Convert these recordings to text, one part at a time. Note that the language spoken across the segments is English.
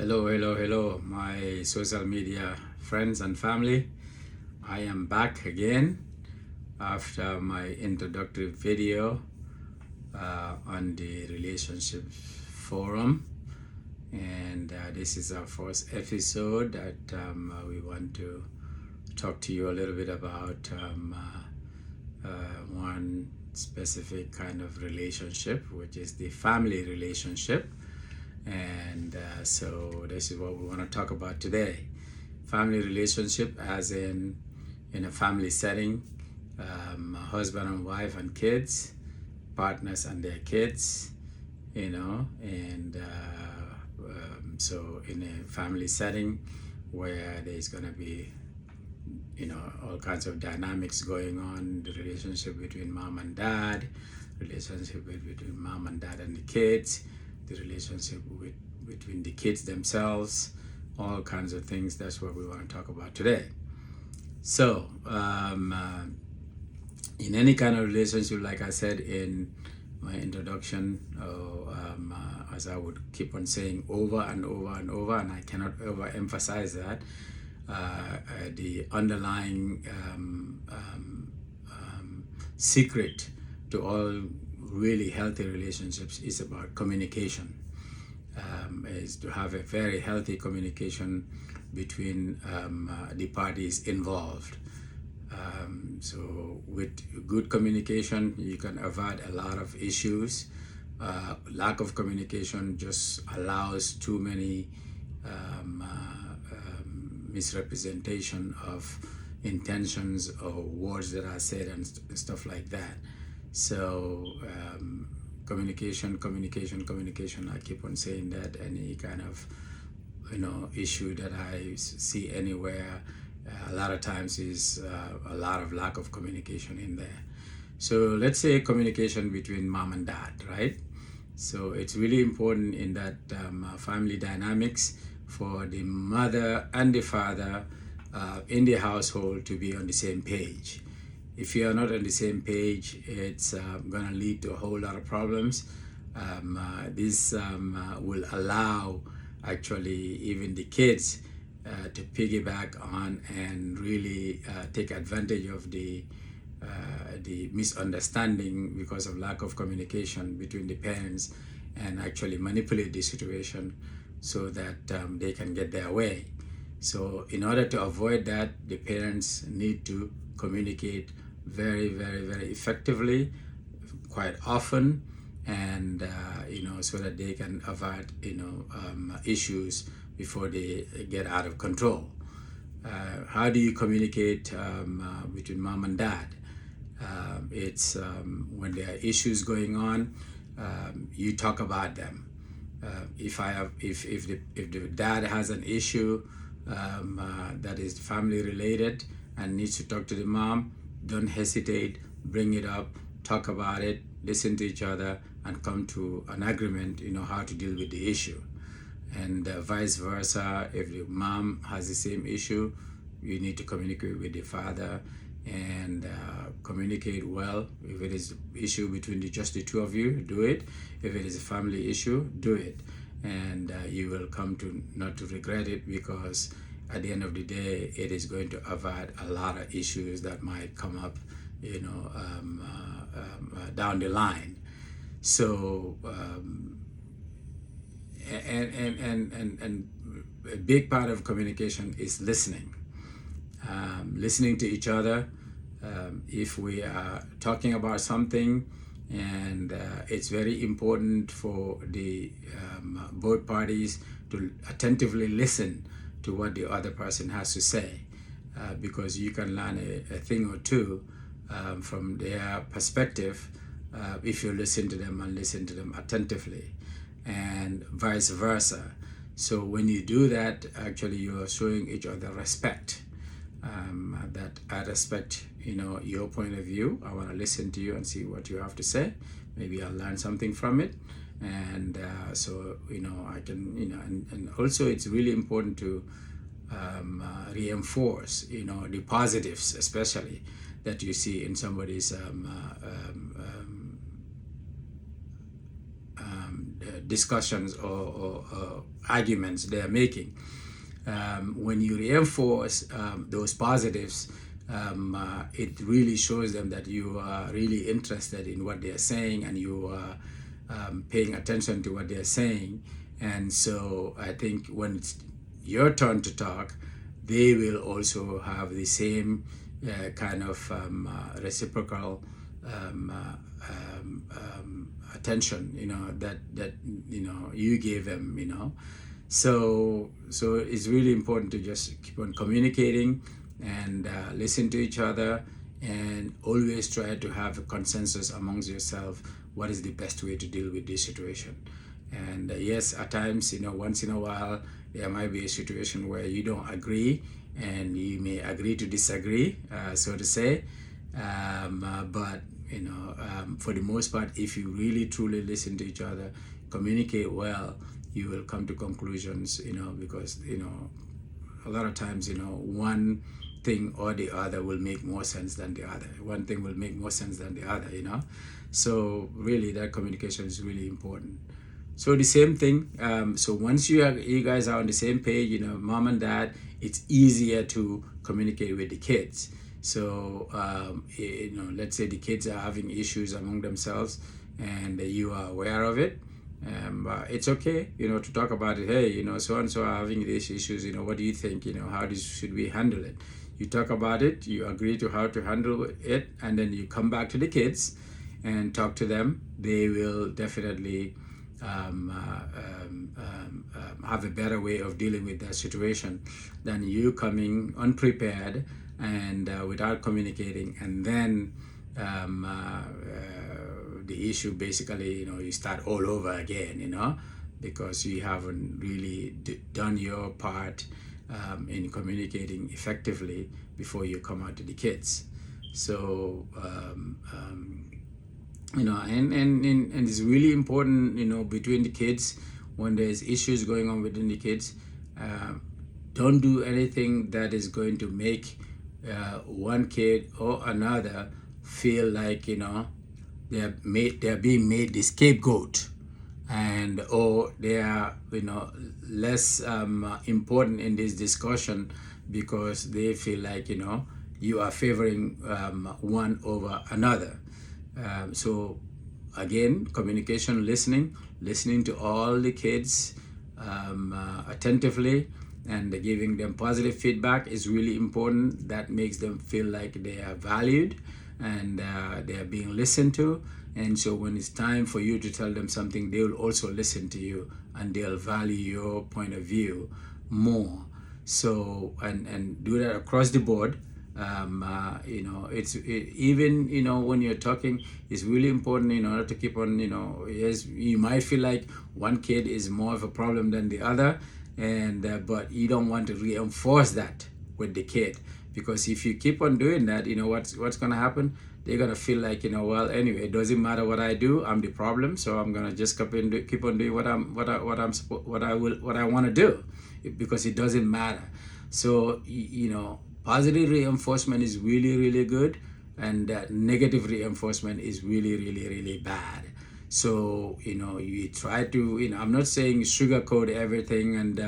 Hello, my social media friends and family. I am back again after my introductory video on the relationship forum. And this is our first episode that we want to talk to you a little bit about one specific kind of relationship, which is the family relationship. And so this is what we want to talk about today. Family relationship as in a family setting, husband and wife and kids, partners and their kids, and so in a family setting where there's going to be all kinds of dynamics going on, the relationship between mom and dad, relationship between mom and dad and the kids, the relationship between the kids themselves, all kinds of things. That's what we want to talk about today. So in any kind of relationship, like I said in my introduction, as I would keep on saying over and over and over, and I cannot overemphasize that, the underlying secret to all really healthy relationships is about communication. Is to have a very healthy communication between the parties involved. So with good communication, you can avert a lot of issues. Lack of communication just allows too many misrepresentation of intentions or words that are said and stuff like that. So communication. I keep on saying that any kind of issue that I see anywhere, a lot of times is a lot of lack of communication in there. So let's say communication between mom and dad, right? So it's really important in that family dynamics for the mother and the father in the household to be on the same page. If you are not on the same page, it's going to lead to a whole lot of problems. This will allow actually even the kids to piggyback on and really take advantage of the misunderstanding because of lack of communication between the parents, and actually manipulate the situation so that they can get their way. So in order to avoid that, the parents need to communicate very, very, very effectively, quite often, and so that they can avert issues before they get out of control. How do you communicate between mom and dad? It's when there are issues going on, you talk about them. If the dad has an issue that is family related and needs to talk to the mom, don't hesitate, bring it up, talk about it, listen to each other, and come to an agreement, how to deal with the issue. And vice versa, if the mom has the same issue, you need to communicate with the father and communicate well. If it is an issue between just the two of you, do it. If it is a family issue, do it. And you will come to not to regret it, because at the end of the day, it is going to avert a lot of issues that might come up, down the line. So, and a big part of communication is listening. Listening to each other. If we are talking about something, and it's very important for the both parties to attentively listen to what the other person has to say, because you can learn a thing or two from their perspective if you listen to them and listen to them attentively, and vice versa. So when you do that, actually you are showing each other respect. That I respect, your point of view. I want to listen to you and see what you have to say. Maybe I'll learn something from it, and so I can, and also it's really important to reinforce, the positives, especially that you see in somebody's discussions or arguments they are making. When you reinforce those positives, it really shows them that you are really interested in what they are saying, and you are paying attention to what they are saying. And so I think when it's your turn to talk, they will also have the same kind of reciprocal attention, that you gave them. So it's really important to just keep on communicating and listen to each other, and always try to have a consensus amongst yourself. What is the best way to deal with this situation? And yes, at times, once in a while, there might be a situation where you don't agree, and you may agree to disagree, so to say. But for the most part, if you really truly listen to each other, communicate well, you will come to conclusions. Because a lot of times, one thing or the other will make more sense than the other. One thing will make more sense than the other. So really, that communication is really important. So the same thing. So once you guys are on the same page, mom and dad, it's easier to communicate with the kids. So let's say the kids are having issues among themselves, and you are aware of it. It's okay, to talk about it. Hey, so and so are having these issues. What do you think? How should we handle it? You talk about it. You agree to how to handle it, and then you come back to the kids and talk to them. They will definitely have a better way of dealing with that situation than you coming unprepared and without communicating, and then the issue basically, you start all over again, because you haven't really done your part in communicating effectively before you come out to the kids. So and it's really important, between the kids, when there's issues going on within the kids, don't do anything that is going to make one kid or another feel like they're being made the scapegoat, or they are less important in this discussion, because they feel like you are favoring one over another. So again, communication, listening to all the kids attentively, and giving them positive feedback is really important. That makes them feel like they are valued, and they are being listened to. And so when it's time for you to tell them something, they will also listen to you, and they'll value your point of view more. So and do that across the board. Even when you're talking, it's really important in order to keep on, yes, you might feel like one kid is more of a problem than the other, and but you don't want to reinforce that with the kid, because if you keep on doing that, what's going to happen? They're going to feel like, well, anyway, it doesn't matter what I do, I'm the problem, so I'm going to just keep on doing what I want to do, because it doesn't matter. So positive reinforcement is really, really good, and negative reinforcement is really, really, really bad. So you try to, I'm not saying sugarcoat everything and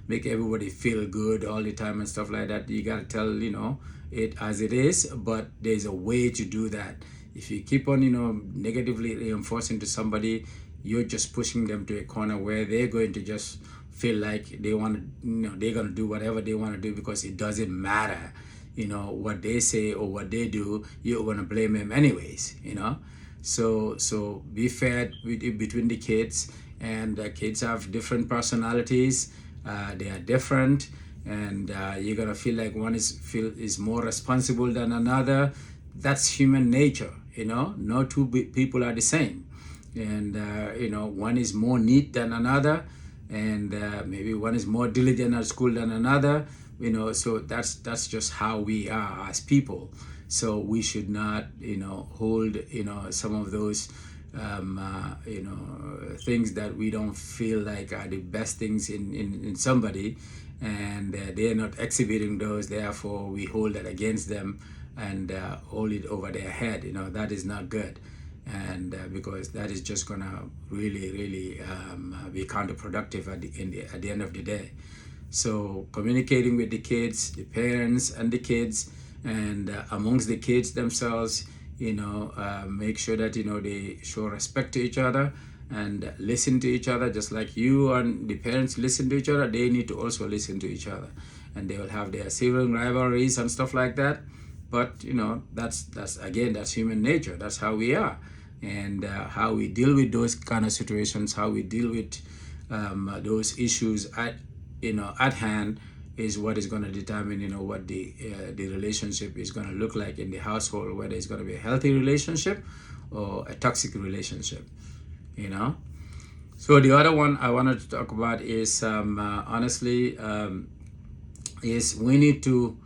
make everybody feel good all the time and stuff like that. You got to tell it as it is, but there's a way to do that. If you keep on negatively reinforcing to somebody, you're just pushing them to a corner where they're going to just feel like they want to, they're going to do whatever they want to do, because it doesn't matter, what they say or what they do. You're going to blame them anyways, So be fair between the kids, and kids have different personalities. They are different, and you're going to feel like one is more responsible than another. That's human nature, No two people are the same. And one is more neat than another, and maybe one is more diligent at school than another, so that's just how we are as people. So we should not hold some of those things that we don't feel like are the best things in somebody, and they're not exhibiting those, therefore we hold that against them and hold it over their head. That is not good. and because that is just gonna really be counterproductive at the end of the day. So communicating with the kids, the parents and the kids, and amongst the kids themselves, make sure that they show respect to each other and listen to each other, just like you and the parents listen to each other. They need to also listen to each other, and they will have their sibling rivalries and stuff like that. But that's human nature. That's how we are, and how we deal with those kind of situations, how we deal with those issues at hand is what is going to determine what the relationship is going to look like in the household, whether it's going to be a healthy relationship or a toxic relationship. So the other one I wanted to talk about is honestly is we need to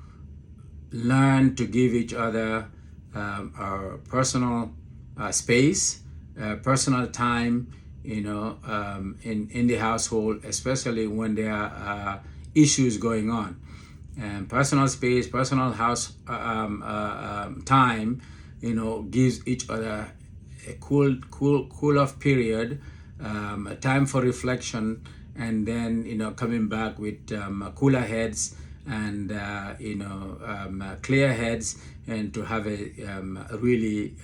learn to give each other our personal space, personal time, in the household, especially when there are issues going on. And personal space, personal house time, gives each other a cool off period, a time for reflection, and then coming back with cooler heads and clear heads, and to have a really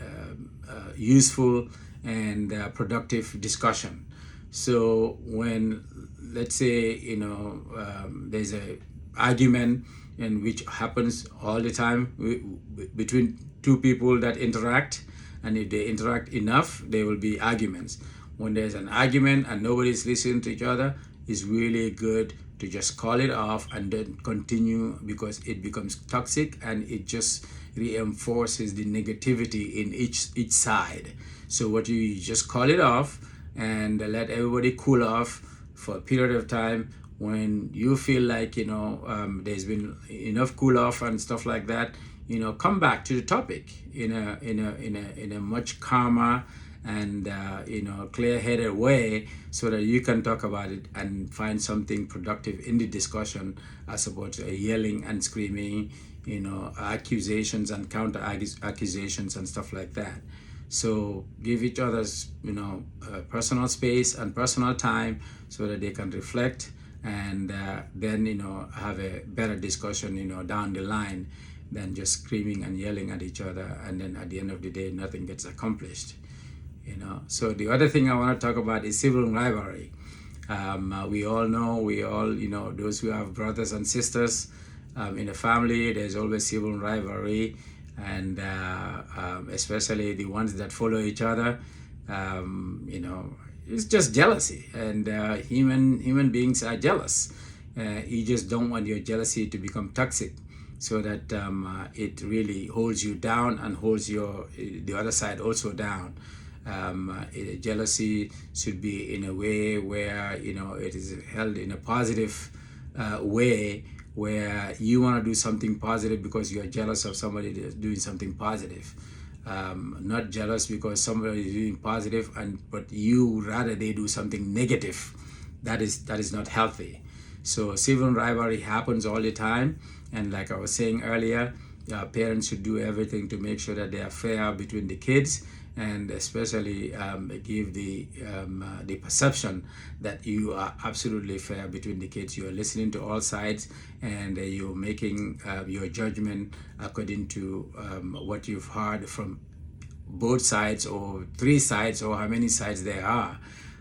useful and productive discussion. So when, let's say, there's a argument, and which happens all the time between two people that interact, and if they interact enough, there will be arguments. When there's an argument and nobody's listening to each other, it's really good to just call it off and then continue, because it becomes toxic and it just reinforces the negativity in each side. So what you just call it off and let everybody cool off for a period of time. When you feel like there's been enough cool off and stuff like that, come back to the topic in a much calmer and clear-headed way, so that you can talk about it and find something productive in the discussion, as opposed to yelling and screaming, accusations and counter accusations and stuff like that. So give each other's personal space and personal time, so that they can reflect, and then have a better discussion down the line, than just screaming and yelling at each other, and then at the end of the day nothing gets accomplished. So the other thing I want to talk about is sibling rivalry. We all know, those who have brothers and sisters in a family, there's always sibling rivalry, and especially the ones that follow each other. It's just jealousy, and human beings are jealous. You just don't want your jealousy to become toxic, so that it really holds you down and holds the other side also down. Jealousy should be in a way where it is held in a positive way, where you want to do something positive because you are jealous of somebody that's doing something positive. Not jealous because somebody is doing positive but you rather they do something negative. That is not healthy. So sibling rivalry happens all the time, and like I was saying earlier, parents should do everything to make sure that they are fair between the kids, and especially give the perception that you are absolutely fair between the kids. You are listening to all sides, and you're making your judgment according to what you've heard from both sides, or three sides, or how many sides there are.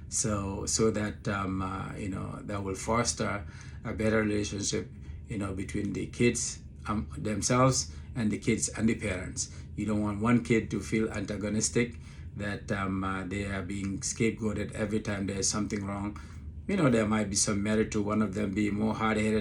So that that will foster a better relationship between the kids themselves, and the kids and the parents. You don't want one kid to feel antagonistic, that they are being scapegoated every time there's something wrong. There might be some merit to one of them being more hard-headed